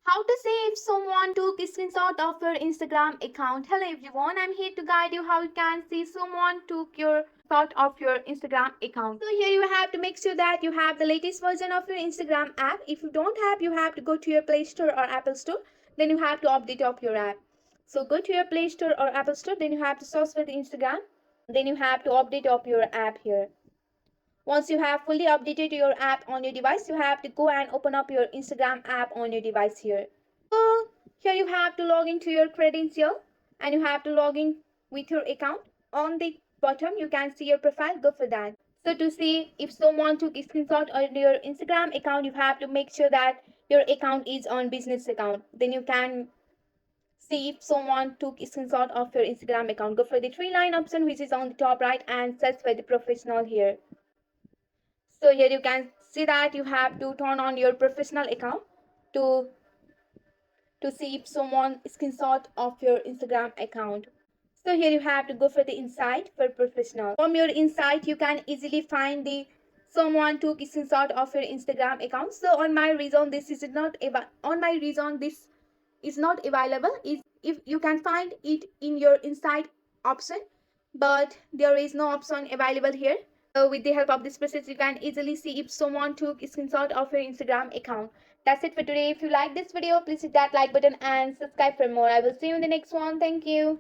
How to say if someone took a screenshot of your Instagram account. Hello everyone, I'm here to guide you how you can see someone took your shot of your Instagram account. So here you have to make sure that you have the latest version of your Instagram app. If you don't have, you have to go to your Play Store or Apple Store. Then you have to update of your app. So go to your Play Store or Apple Store. Then you have to search for the Instagram. Then you have to update of your app here. Once you have fully updated your app on your device, you have to go and open up your Instagram app on your device here. So here you have to log into your credential and you have to log in with your account. On the bottom, you can see your profile. Go for that. So to see if someone took a screenshot on your Instagram account, you have to make sure that your account is on business account. Then you can see if someone took a screenshot of your Instagram account. Go for the three-line option which is on the top right and search for the professional here. So here you can see that you have to turn on your professional account to see if someone screenshot of your Instagram account. So here you have to go for the insight for professional. From your insight, you can easily find the someone took a screenshot of your Instagram account. So on my reason, this is not this is not available. Is if you can find it in your insight option, but there is no option available here. So with the help of this process, you can easily see if someone took a screenshot of your Instagram account. That's it for today. If you like this video, please hit that like button and subscribe for more. I will see you in the next one. Thank you.